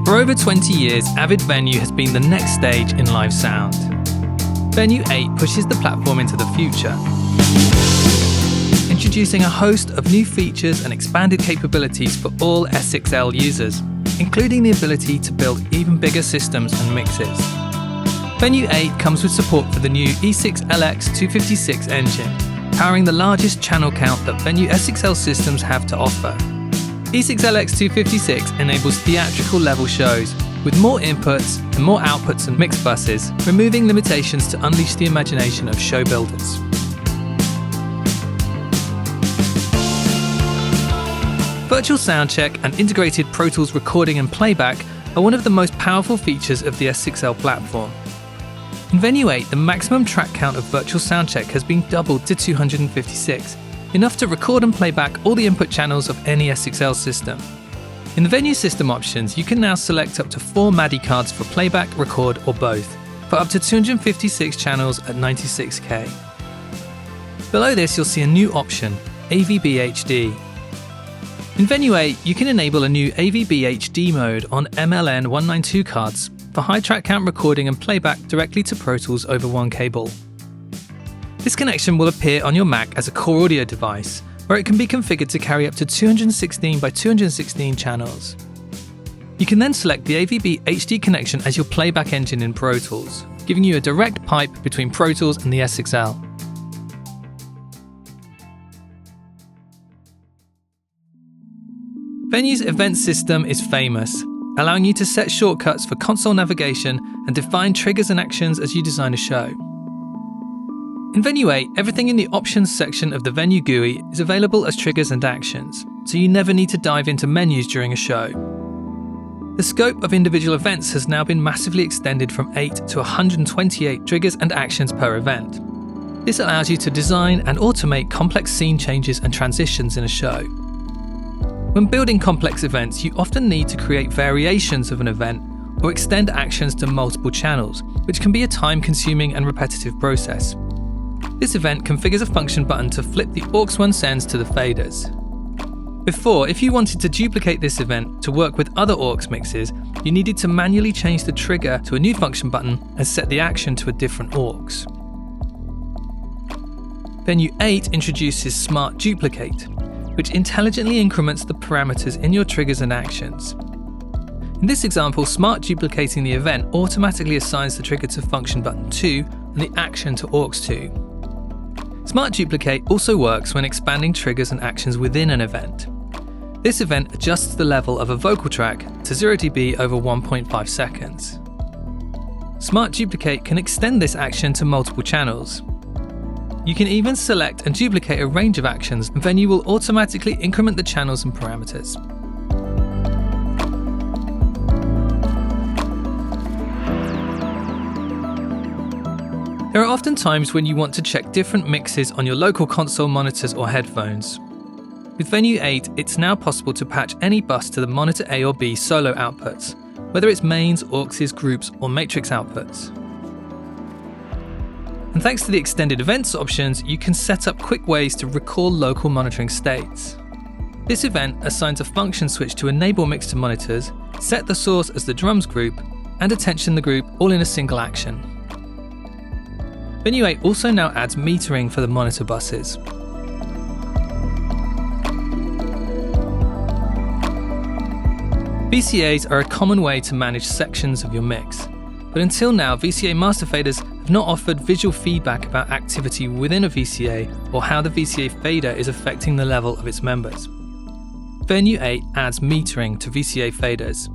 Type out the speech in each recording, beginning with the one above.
For over 20 years, Avid Venue has been the next stage in live sound. Venue 8 pushes the platform into the future, introducing a host of new features and expanded capabilities for all S6L users, including the ability to build even bigger systems and mixes. Venue 8 comes with support for the new E6LX256 engine, powering the largest channel count that Venue S6L systems have to offer. E6LX256 enables theatrical level shows with more inputs and more outputs and mix buses, removing limitations to unleash the imagination of show builders. Virtual soundcheck and integrated Pro Tools recording and playback are one of the most powerful features of the S6L platform. In Venue 8, the maximum track count of virtual soundcheck has been doubled to 256, enough to record and play back all the input channels of any S6L system. In the Venue system options, you can now select up to 4 MADI cards for playback, record, or both, for up to 256 channels at 96K. Below this, you'll see a new option, AVB HD. In Venue 8, you can enable a new AVB HD mode on MLN 192 cards for high track count recording and playback directly to Pro Tools over one cable. This connection will appear on your Mac as a core audio device, where it can be configured to carry up to 216 by 216 channels. You can then select the AVB HD connection as your playback engine in Pro Tools, giving you a direct pipe between Pro Tools and the S6L. Venue's event system is famous, allowing you to set shortcuts for console navigation and define triggers and actions as you design a show. In Venue 8, everything in the options section of the Venue GUI is available as triggers and actions, so you never need to dive into menus during a show. The scope of individual events has now been massively extended from 8 to 128 triggers and actions per event. This allows you to design and automate complex scene changes and transitions in a show. When building complex events, you often need to create variations of an event or extend actions to multiple channels, which can be a time-consuming and repetitive process. This event configures a function button to flip the aux1 sends to the faders. Before, if you wanted to duplicate this event to work with other aux mixes, you needed to manually change the trigger to a new function button and set the action to a different aux. Venue 8 introduces Smart Duplicate, which intelligently increments the parameters in your triggers and actions. In this example, Smart Duplicating the event automatically assigns the trigger to function button 2 and the action to aux 2. Smart Duplicate also works when expanding triggers and actions within an event. This event adjusts the level of a vocal track to 0 dB over 1.5 seconds. Smart Duplicate can extend this action to multiple channels. You can even select and duplicate a range of actions, and Venue will automatically increment the channels and parameters. There are often times when you want to check different mixes on your local console monitors or headphones. With Venue 8, it's now possible to patch any bus to the monitor A or B solo outputs, whether it's mains, auxes, groups, or matrix outputs. And thanks to the extended events options, you can set up quick ways to recall local monitoring states. This event assigns a function switch to enable mix to monitors, set the source as the drums group, and attention the group all in a single action. Venue 8 also now adds metering for the monitor buses. VCAs are a common way to manage sections of your mix, but until now VCA master faders have not offered visual feedback about activity within a VCA or how the VCA fader is affecting the level of its members. Venue 8 adds metering to VCA faders.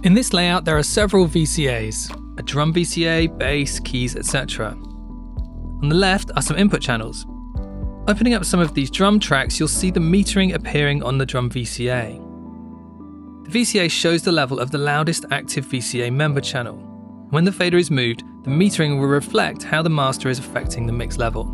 In this layout there are several VCAs, a drum VCA, bass, keys, etc. On the left are some input channels. Opening up some of these drum tracks, you'll see the metering appearing on the drum VCA. The VCA shows the level of the loudest active VCA member channel. When the fader is moved, the metering will reflect how the master is affecting the mix level.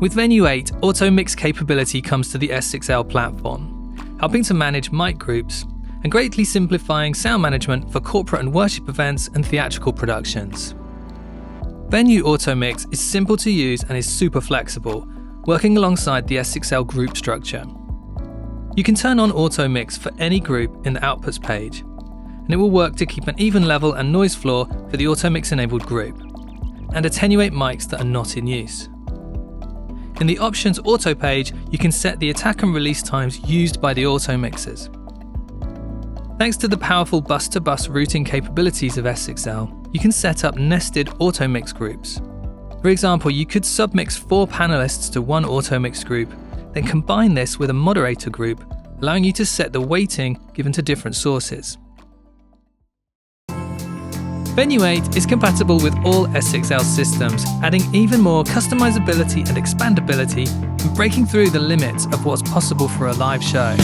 With Venue 8, auto mix capability comes to the S6L platform, helping to manage mic groups, and greatly simplifying sound management for corporate and worship events and theatrical productions. Venue Auto Mix is simple to use and is super flexible, working alongside the S6L group structure. You can turn on auto mix for any group in the outputs page, and it will work to keep an even level and noise floor for the auto mix enabled group, and attenuate mics that are not in use. In the options auto page, you can set the attack and release times used by the auto mixers. Thanks to the powerful bus-to-bus routing capabilities of S6L, you can set up nested auto mix groups. For example, you could submix 4 panelists to one auto mix group, then combine this with a moderator group, allowing you to set the weighting given to different sources. Venue 8 is compatible with all S6L systems, adding even more customizability and expandability and breaking through the limits of what's possible for a live show.